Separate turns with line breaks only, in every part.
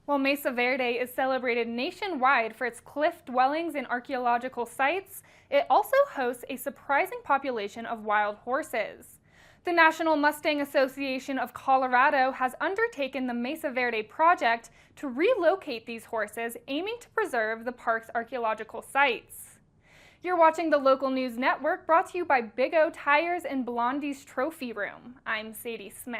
While Mesa Verde is celebrated nationwide for its cliff dwellings and archaeological sites, it also hosts a surprising population of wild horses. The National Mustang Association of Colorado has undertaken the Mesa Verde Project to relocate these horses, aiming to preserve the park's archaeological sites. You're watching the Local News Network, brought to you by Big O Tires and Blondie's Trophy Room. I'm Sadie Smith.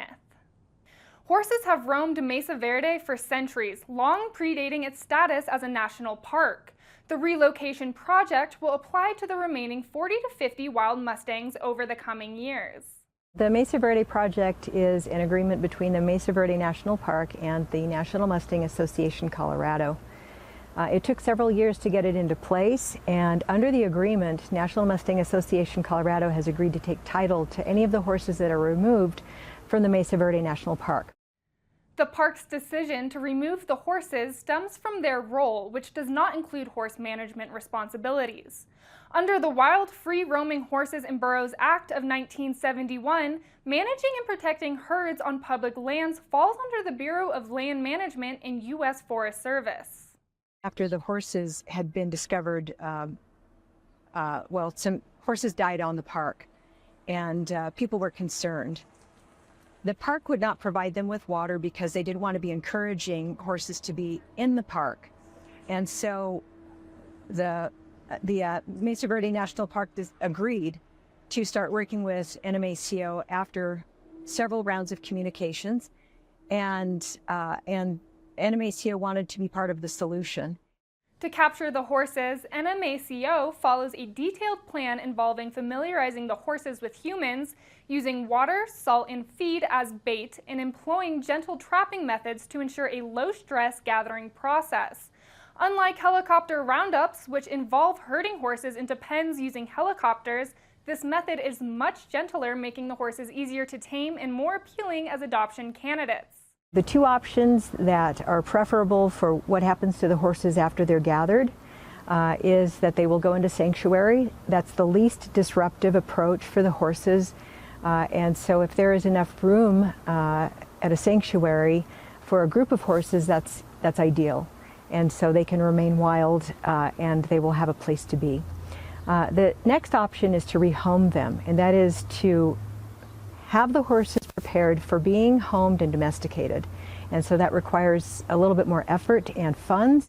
Horses have roamed Mesa Verde for centuries, long predating its status as a national park. The relocation project will apply to the remaining 40 to 50 wild Mustangs over the coming years.
The Mesa Verde Project is an agreement between the Mesa Verde National Park and the National Mustang Association Colorado. It took several years to get it into place, and under the agreement, National Mustang Association Colorado has agreed to take title to any of the horses that are removed from the Mesa Verde National Park.
The park's decision to remove the horses stems from their role, which does not include horse management responsibilities. Under the Wild Free Roaming Horses and Burros Act of 1971, managing and protecting herds on public lands falls under the Bureau of Land Management and U.S. Forest Service.
After the horses had been discovered, some horses died on the park, and people were concerned. The park would not provide them with water because they didn't want to be encouraging horses to be in the park. And so the Mesa Verde National Park agreed to start working with NMACO after several rounds of communications, and NMACO wanted to be part of the solution.
To capture the horses, NMACO follows a detailed plan involving familiarizing the horses with humans, using water, salt, and feed as bait, and employing gentle trapping methods to ensure a low-stress gathering process. Unlike helicopter roundups, which involve herding horses into pens using helicopters, this method is much gentler, making the horses easier to tame and more appealing as adoption candidates.
The two options that are preferable for what happens to the horses after they're gathered is that they will go into sanctuary. That's the least disruptive approach for the horses. And so if there is enough room at a sanctuary for a group of horses, that's ideal. And so they can remain wild and they will have a place to be. The next option is to rehome them, and that is to have the horses prepared for being homed and domesticated. And so that requires a little bit more effort and funds.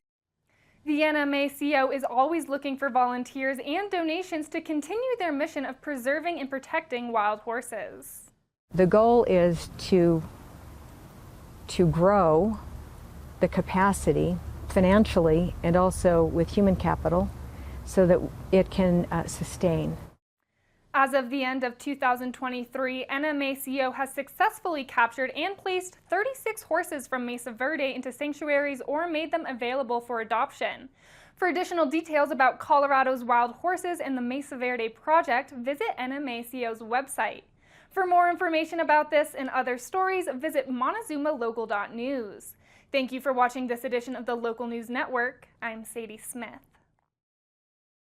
The NMACO is always looking for volunteers and donations to continue their mission of preserving and protecting wild horses.
The goal is to grow the capacity financially and also with human capital so that it can sustain.
As of the end of 2023, NMACO has successfully captured and placed 36 horses from Mesa Verde into sanctuaries or made them available for adoption. For additional details about Colorado's wild horses and the Mesa Verde Project, visit NMACO's website. For more information about this and other stories, visit montezumalocal.news. Thank you for watching this edition of the Local News Network. I'm Sadie Smith.